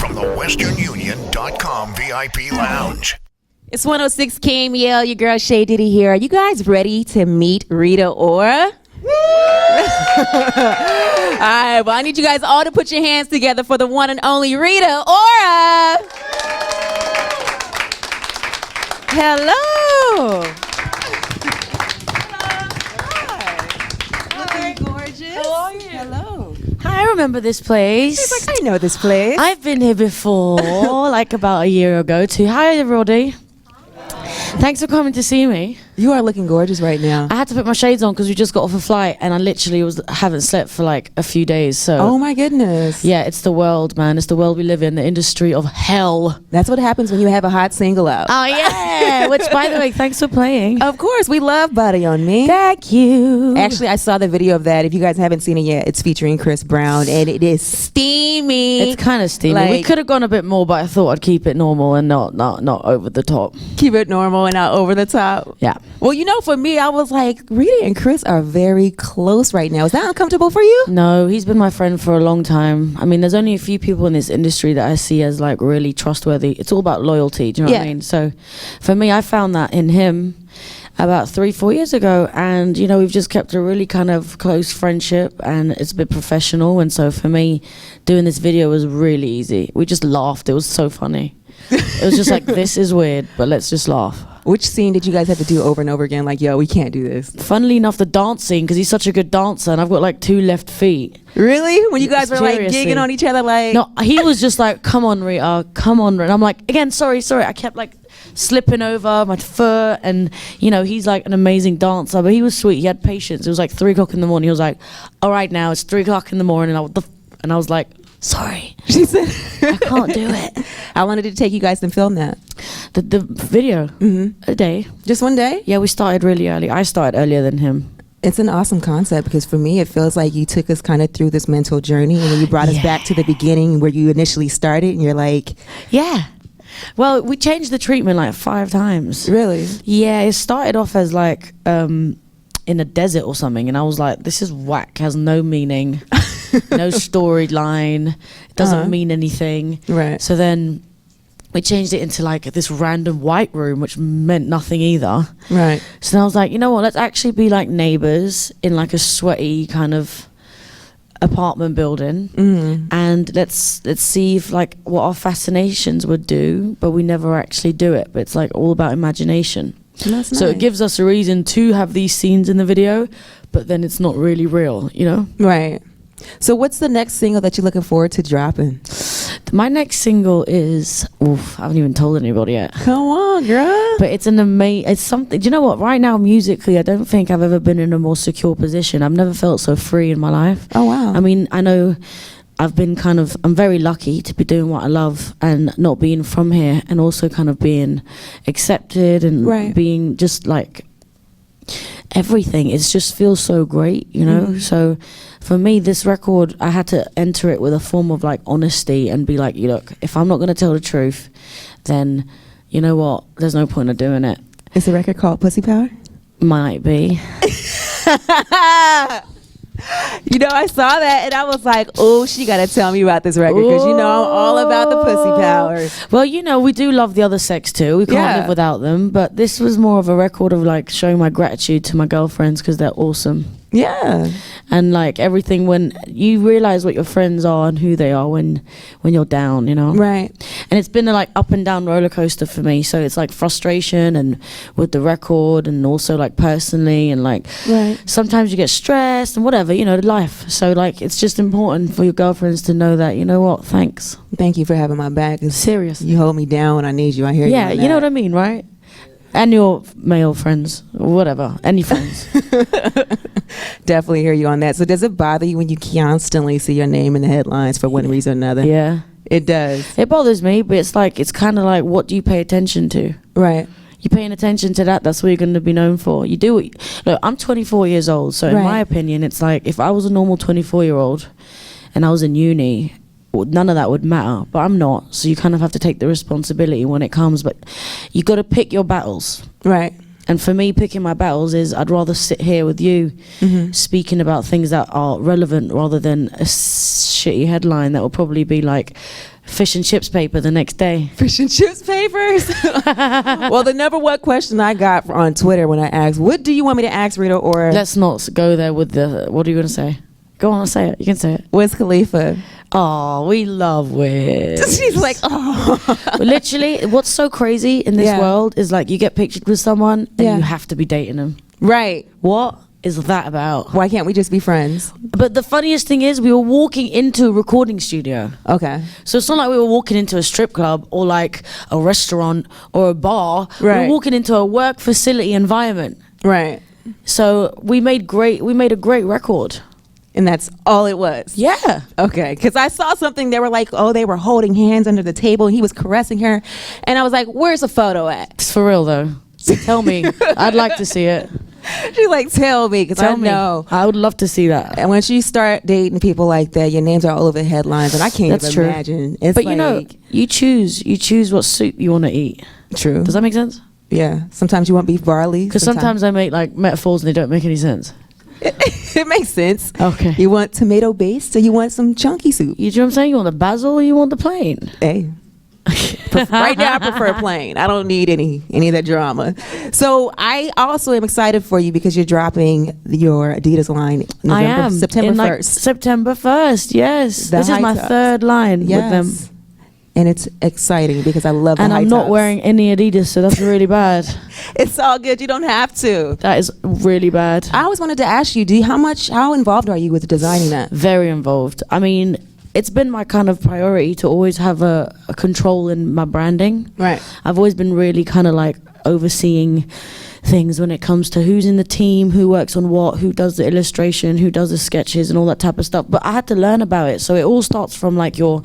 from the westernunion.com VIP Lounge. It's 106 KMEL, your girl Shea Diddy here. Are you guys ready to meet Rita Ora? All right, well, I need you guys all to put your hands together for the one and only Rita Ora. Hello. Hi. Looking gorgeous. How are you? Hello. Hi, I remember this place. She's like, I know this place. I've been here before, like about a year ago too. Hi, everybody. Thanks for coming to see me. You are looking gorgeous right now. I had to put my shades on because we just got off a flight and I literally haven't slept for like a few days. So Oh my goodness. yeah, it's the world, man. It's the world we live in, the industry of hell. That's what happens when you have a hot single out. Oh yeah. Which, by the way, thanks for playing. Of course, we love Body on Me. Thank you. Actually, I saw the video of that. If you guys haven't seen it yet, it's featuring Chris Brown, and it is steamy. It's kind of steamy. We could have gone a bit more, but I thought I'd keep it normal and not over the top. Keep it normal and not over the top. Yeah. Well, you know, for me, I was like, Rita and Chris are very close right now. Is that uncomfortable for you? No, he's been my friend for a long time. I mean, there's only a few people in this industry that I see as like really trustworthy. It's all about loyalty. Do you know what I mean? So for me, I found that in him about 3-4 years ago, and you know, we've just kept a really kind of close friendship, and it's been professional. And so for me, doing this video was really easy. We just laughed. It was so funny. It was just like, this is weird, but let's just laugh. Which scene did you guys have to do over and over again? Like, yo, we can't do this. Funnily enough, the dance scene, because he's such a good dancer, and I've got like 2 left feet. Really? When you guys were like Seriously. gigging on each other, like No, he was just like, come on, Rita, come on. And I'm like, again, sorry. I kept like slipping over my foot, and you know, he's like an amazing dancer, but he was sweet. He had patience. It was like 3 o'clock in the morning. He was like, all right, now it's 3 o'clock in the morning. And I was like, sorry. she said. I can't do it. How long did it take you guys to film that? The video, a day. Just one day? Yeah, we started really early. I started earlier than him. It's an awesome concept, because for me, it feels like you took us kind of through this mental journey, and then you brought us back to the beginning where you initially started, and you're like, yeah. Well, we changed the treatment like 5 times. really? Yeah, it started off as like in a desert or something, and I was like, this is whack, has no meaning, no storyline, it doesn't mean anything. Right. So then we changed it into like this random white room, which meant nothing either. Right. So then I was like, you know what, let's actually be like neighbors in like a sweaty kind of apartment building, and let's see if like what our fascinations would do, but we never actually do it. But it's like all about imagination. That's So nice. it gives us a reason to have these scenes in the video, but then it's not really real, you know? Right. So what's the next single that you're looking forward to dropping? My next single is, I haven't even told anybody yet. Come on, girl. But it's it's something, do you know what? Right now, musically, I don't think I've ever been in a more secure position. I've never felt so free in my life. Oh, wow. I mean, I know I'm very lucky to be doing what I love and not being from here, and also kind of being accepted and being just like everything. It just feels so great, you know? So for me, this record, I had to enter it with a form of like honesty and be like, look, if I'm not going to tell the truth, then you know what? There's no point of doing it. Is the record called Pussy Power? Might be. You know, I saw that and I was like, oh, she got to tell me about this record, because you know I'm all about the pussy power. Well, you know, we do love the other sex too. We can't live without them. But this was more of a record of like showing my gratitude to my girlfriends, because they're awesome. Yeah. And like everything, when you realize what your friends are and who they are when you're down, you know? Right. And it's been a like up and down roller coaster for me. So it's like frustration, and with the record, and also like personally, and like sometimes you get stressed and whatever, you know, life. So like it's just important for your girlfriends to know that, you know what, thanks. Thank you for having my back. Seriously. You hold me down when I need you. I hear you. Yeah, you know what I mean, right? And your male friends, or whatever, any friends. Definitely hear you on that. So does it bother you when you constantly see your name in the headlines for one reason or another? Yeah. It does. It bothers me, but it's kind of like, what do you pay attention to? Right. You're paying attention to that's what you're going to be known for. You do it. Look, I'm 24 years old, so in my opinion, it's like if I was a normal 24-year-old and I was in uni, none of that would matter, but I'm not. So you kind of have to take the responsibility when it comes, but you got to pick your battles. Right. And for me, picking my battles is I'd rather sit here with you speaking about things that are relevant rather than a shitty headline that will probably be like fish and chips paper the next day. Fish and chips papers. Well, the number one question I got on Twitter when I asked, what do you want me to ask Rita Ora? Let's not go there with the, what are you going to say? Go on, say it. You can say it. Wiz Khalifa. Oh, we love Wiz. She's like, oh. Literally, what's so crazy in this world is like you get pictured with someone and you have to be dating them. Right. What is that about? Why can't we just be friends? But the funniest thing is we were walking into a recording studio. Okay. So it's not like we were walking into a strip club or like a restaurant or a bar. Right. We were walking into a work facility environment. Right. So we made a great record. And that's all it was? Yeah. Okay. Because I saw something, they were like, oh, they were holding hands under the table. He was caressing her. And I was like, where's the photo at? It's for real though. Tell me. I'd like to see it. She's like, tell me, because I know. I would love to see that. And once you start dating people like that, your names are all over the headlines, and I can't even imagine. It's but like, you know, you choose what soup you want to eat. True. Does that make sense? Yeah. Sometimes you want beef barley. Because sometimes I make like metaphors and they don't make any sense. It makes sense. Okay. You want tomato based, so you want some chunky soup. You know what I'm saying? You want the basil or you want the plain? Hey. Right now I prefer plain. I don't need any of that drama. So I also am excited for you because you're dropping your Adidas line September 1st. Like September 1st, yes. This is my third line with them. And it's exciting because I love the and high I'm not tops. wearing any Adidas, so that's really bad. It's all good. You don't have to. That is really bad. I always wanted to ask you, how involved are you with designing that? Very involved. I mean, it's been my kind of priority to always have a control in my branding. Right. I've always been really kind of like overseeing things when it comes to who's in the team, who works on what, who does the illustration, who does the sketches and all that type of stuff. But I had to learn about it. So it all starts from like your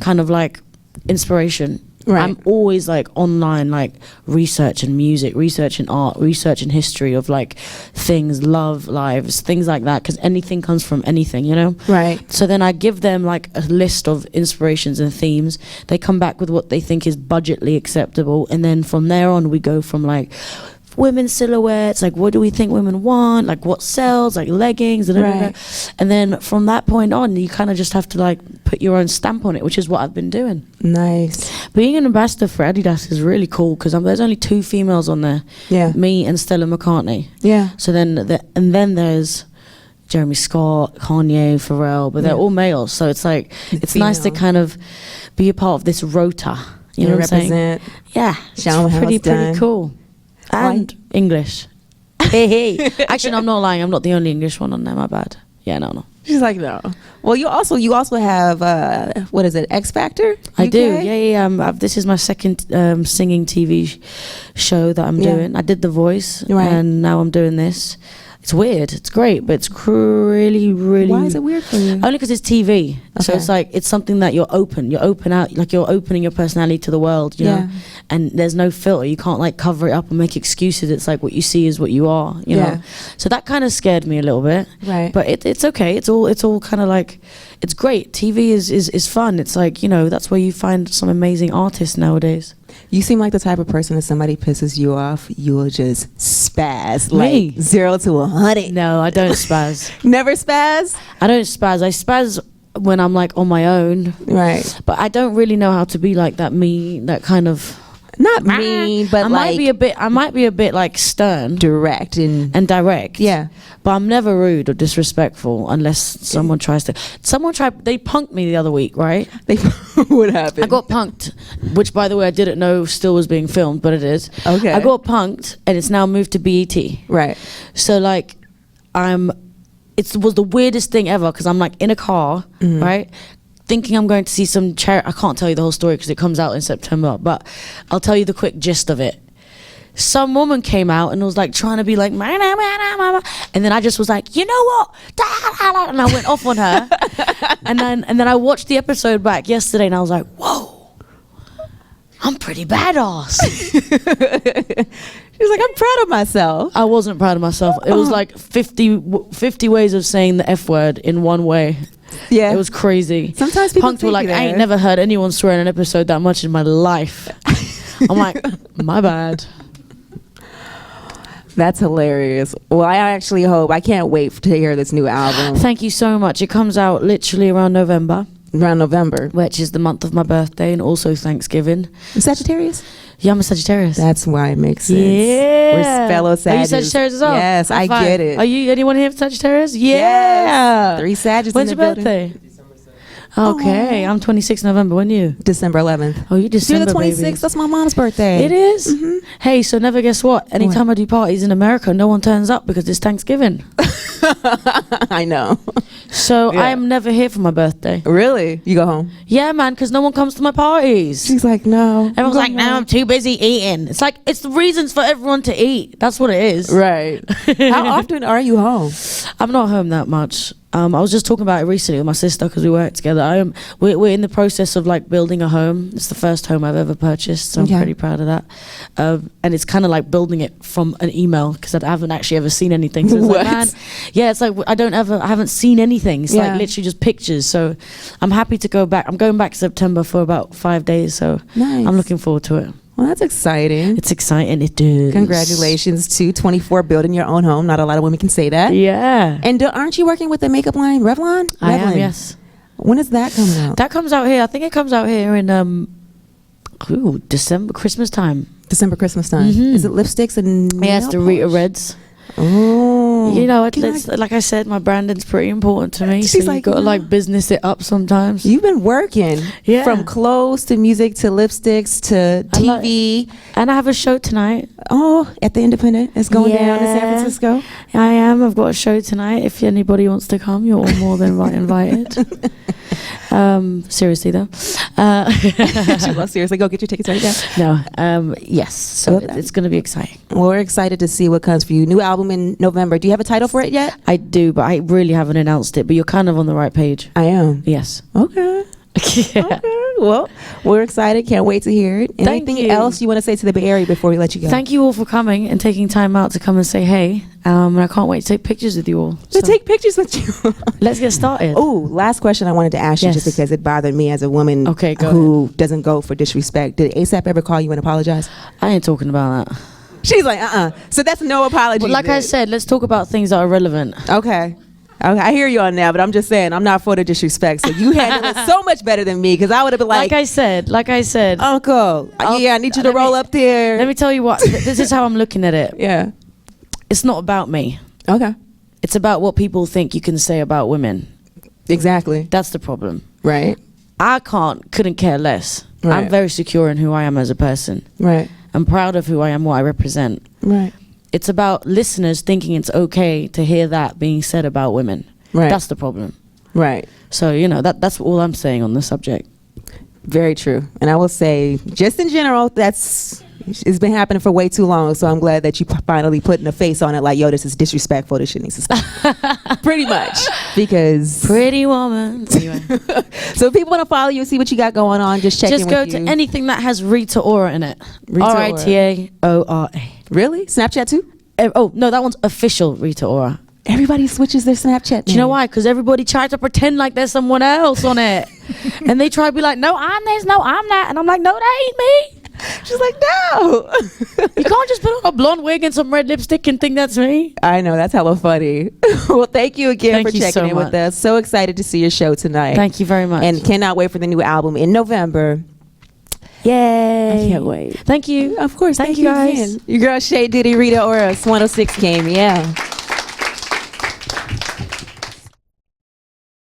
kind of like inspiration. Right. I'm always like online, like researching music, researching art, researching history of like things, love, lives, things like that, because anything comes from anything, you know? Right. So then I give them like a list of inspirations and themes. They come back with what they think is budgetly acceptable, and then from there on we go from like women's silhouettes, like what do we think women want, like what sells, like leggings, right. And then from that point on you kind of just have to like put your own stamp on it, which is what I've been doing. Nice. Being an ambassador for Adidas is really cool because there's only 2 females on there. Yeah. Me and Stella McCartney. Yeah. So then then there's Jeremy Scott, Kanye, Pharrell, but they're all males, so it's like it's nice to kind of be a part of this rota, you know what I'm saying? Yeah. Show them pretty cool. And English. Hey. Actually, no, I'm not lying. I'm not the only English one on there. My bad. Yeah, no. She's like, no. Well, you also have what is it? X Factor? I do. Yeah. This is my second singing TV show that I'm doing. I did The Voice, and now I'm doing this. It's weird. It's great, but it's really. Why is it weird for you? Only because it's TV. Okay. So it's like it's something that you're open out, like you're opening your personality to the world, you know. And there's no filter. You can't like cover it up and make excuses. It's like what you see is what you are, you know. So that kind of scared me a little bit. Right. But it's okay. It's all kind of like it's great. TV is fun. It's like, you know, that's where you find some amazing artists nowadays. You seem like the type of person, if somebody pisses you off, you will just spaz. Me? Like 0 to 100. No, I don't spaz. Never spaz? I don't spaz. I spaz when I'm like on my own. Right. But I don't really know how to be like that that kind of... Not mean, but I might be a bit like stern, direct and direct. Yeah, but I'm never rude or disrespectful unless someone tries to. They punked me the other week, right? What happened? I got punked, which by the way I didn't know still was being filmed, but it is. Okay. I got punked, and it's now moved to BET. Right. So like, it was the weirdest thing ever because I'm like in a car, right? Thinking I'm going to see some charity. I can't tell you the whole story because it comes out in September, but I'll tell you the quick gist of it. Some woman came out and was like trying to be like, and then I just was like, you know what? And I went off on her. and then I watched the episode back yesterday and I was like, whoa, I'm pretty badass. She was like, I'm proud of myself. I wasn't proud of myself. It was like 50 ways of saying the F word in one way. Yeah, it was crazy. Sometimes people punks were like, I ain't never heard anyone swear in an episode that much in my life. I'm like, my bad. That's hilarious. Well, I can't wait to hear this new album. Thank you so much. It comes out literally around November. Around November. which is the month of my birthday and also Thanksgiving. Sagittarius? Yeah, I'm a Sagittarius. That's why it makes sense. Yeah. We're fellow Sagittarius. Are you Sagittarius as well? Yes, High I five. get it. Are you anyone here Sagittarius? Yeah. Yes. 3 Sagittarius When's in your the building. birthday? Okay, I'm 26 November. When you? December 11th. Oh, you December, You're the 26th. baby. That's my mom's birthday. It is? Hey, so never guess what? Anytime I do parties in America, no one turns up because it's Thanksgiving. I know. So Yeah. I am never here for my birthday. Really? You go home? Yeah, man, because no one comes to my parties. She's like, no. Everyone's like, no, I'm too busy eating. It's like, it's the reasons for everyone to eat. That's what it is. Right. How often are you home? I'm not home that much. I was just talking about it recently with my sister because we work together. We're in the process of like building a home. It's the first home I've ever purchased, so I'm pretty proud of that. And it's kind of like building it from an email because I haven't actually ever seen anything. So it's like, man, yeah, it's like I haven't seen anything. It's like literally just pictures. So I'm happy to go back. I'm going back September for about 5 days, so nice. I'm looking forward to it. Well, that's exciting. It's exciting. It is. Congratulations to 24 building your own home. Not a lot of women can say that. Yeah. And aren't you working with the makeup line, Revlon? I am, yes. When is that coming out? That comes out here. I think it comes out here in December, Christmas time. December, Christmas time. Is it lipsticks and Yeah, it's the nail Rita polish? Reds. Oh. You know, it's like I said, my branding's pretty important to me. She's So you like, got to no. like business it up sometimes. You've been working. Yeah. From clothes to music to lipsticks to TV. And I have a show tonight. Oh, at the Independent. It's going down in San Yeah. Francisco. I am. I've got a show tonight. If anybody wants to come, you're all more than invited. Seriously though. Well, seriously, go get your tickets right now. No. Yes. So Well, it's going to be exciting. Well, we're excited to see what comes for you. New album in November. Do you have a title for it yet? I do, but I really haven't announced it. But you're kind of on the right page. I am. Yes. Okay. Yeah. Okay. Well, we're excited. Can't wait to hear it. Thank Anything you. else you want to say to the Bay Area before we let you go? Thank you all for coming and taking time out to come and say hey. And I can't wait to take pictures with you all. To take pictures with you. Let's get started. Oh, last question I wanted to ask you Yes. just because it bothered me as a woman Okay, go who doesn't go for disrespect. Did ASAP ever call you and apologize? I ain't talking about that. She's like, So that's no apology. But like I said, let's talk about things that are relevant. Okay. Okay, I hear you on that, but I'm just saying, I'm not for the disrespect. So you handle it so much better than me because I would have been Like I said, Uncle, yeah, I need you to roll up there. let me tell you what, this is how I'm looking at it. Yeah. It's not about me. Okay. It's about what people think you can say about women. Exactly. That's the problem. Right. I couldn't care less. Right. I'm very secure in who I am as a person. Right. I'm proud of who I am, what I represent. Right. It's about listeners thinking it's okay to hear that being said about women. Right. That's the problem. Right. So, you know, that's all I'm saying on the subject. Very true. And I will say, just in general, it's been happening for way too long. So I'm glad that you finally putting a face on it like, yo, this is disrespectful. This shit needs to stop. Pretty much. Because. Pretty woman. Anyway. So if people want to follow you and see what you got going on, just check in Just with go you. to anything that has Rita Ora in it. Rita Ora. Ritaora. Really? Snapchat too? Oh, no, that one's official Rita Ora. Everybody switches their Snapchat. Do you know why? Because everybody tried to pretend like there's someone else on it. And they try to be like, no, I'm this, no, I'm that. And I'm like, no, that ain't me. She's like, no. You can't just put on a blonde wig and some red lipstick and think that's me. I know, that's hella funny. Well, thank you again Thank for you checking so in with much. us. So excited to see your show tonight. Thank you very much. And cannot wait for the new album in November. Yay. I can't wait. Thank you. Of course. Thank you guys. Again. Your girl Shea Diddy, Rita Ora, 106 KMEL.